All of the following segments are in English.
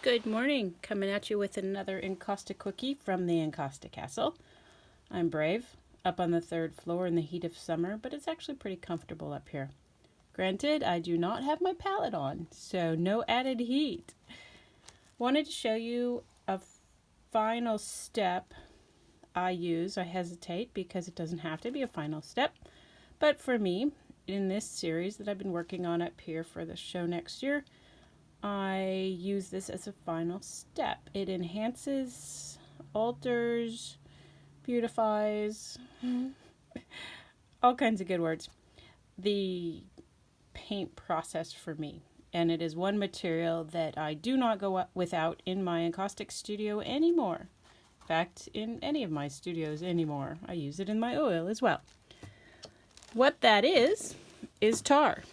Good morning, coming at you with another encaustic quickie from the Encaustic Castle. I'm brave, up on the third floor in the heat of summer, but it's actually pretty comfortable up here. Granted, I do not have my palette on, so no added heat. Wanted to show you a final step I use. I hesitate because it doesn't have to be a final step, but for me, in this series that I've been working on up here for the show next year, I use this as a final step. It enhances, alters, beautifies, all kinds of good words, the paint process for me. And it is one material that I do not go without in my encaustic studio anymore. In fact, in any of my studios anymore. I use it in my oil as well. What that is tar.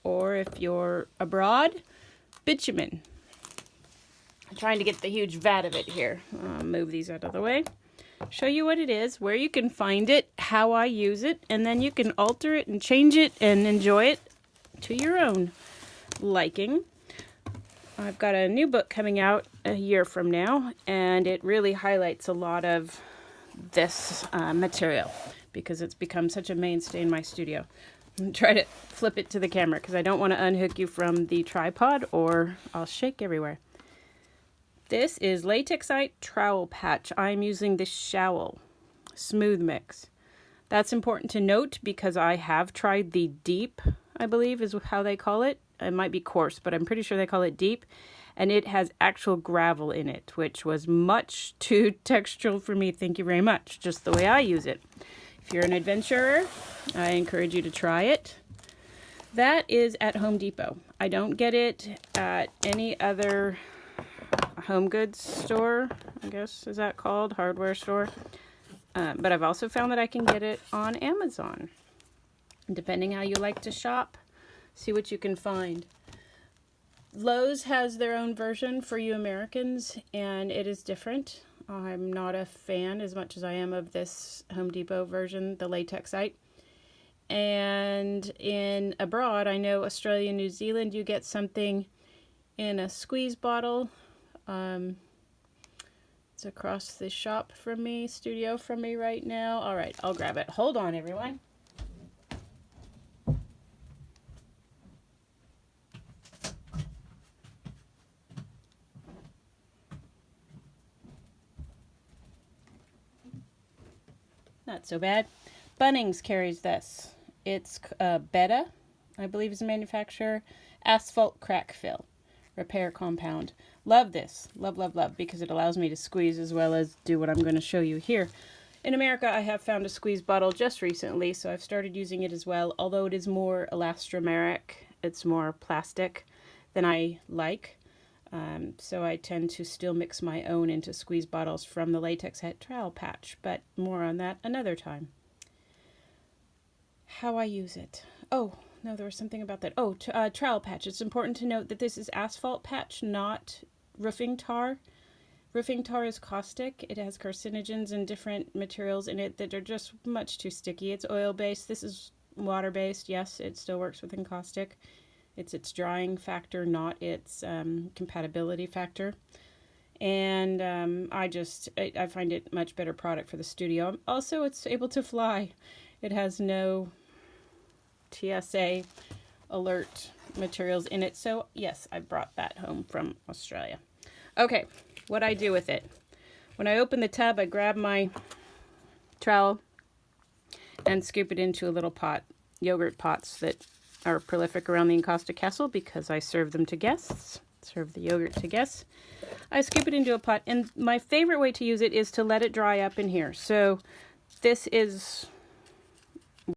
Or if you're abroad, bitumen. I'm trying to get the huge vat of it here. I'll move these out of the way. Show you what it is, where you can find it, how I use it, and then you can alter it and change it and enjoy it to your own liking. I've got a new book coming out a year from now, and it really highlights a lot of this material because it's become such a mainstay in my studio. Try to flip it to the camera because I don't want to unhook you from the tripod or I'll shake everywhere. This is latexite trowel patch. I'm using the Showl smooth mix. That's important to note because I have tried the deep, I believe is how they call it. It might be coarse, but I'm pretty sure they call it deep. And it has actual gravel in it, which was much too textural for me. Thank you very much. Just the way I use it. If you're an adventurer, I encourage you to try it. That is at Home Depot. I don't get it at any other home goods store, I guess is that called, hardware store. But I've also found that I can get it on Amazon. Depending how you like to shop, see what you can find. Lowe's has their own version for you Americans, and it is different. I'm not a fan as much as I am of this Home Depot version, the latexite. And in abroad, I know Australia and New Zealand, you get something in a squeeze bottle. It's across the studio from me right now. All right, I'll grab it. Hold on, everyone. Not so bad. Bunnings carries this. It's Beta, I believe is the manufacturer. Asphalt crack fill. Repair compound. Love this. Love, love, love. Because it allows me to squeeze as well as do what I'm going to show you here. In America, I have found a squeeze bottle just recently, so I've started using it as well. Although it is more elastomeric, it's more plastic than I like. So I tend to still mix my own into squeeze bottles from the latexite trowel patch, but more on that another time. How I use it. Oh, no, there was something about that. Oh, trowel patch. It's important to note that this is asphalt patch, not roofing tar. Roofing tar is caustic. It has carcinogens and different materials in it that are just much too sticky. It's oil-based. This is water-based. Yes, it still works with encaustic. It's its drying factor, not its compatibility factor. And I find it a much better product for the studio. Also, it's able to fly. It has no TSA alert materials in it. So, yes, I brought that home from Australia. Okay, what I do with it. When I open the tub, I grab my trowel and scoop it into a little pot. Yogurt pots that are prolific around the encaustic castle because I serve them to guests. Serve the yogurt to guests. I scoop it into a pot, and my favorite way to use it is to let it dry up in here. So this is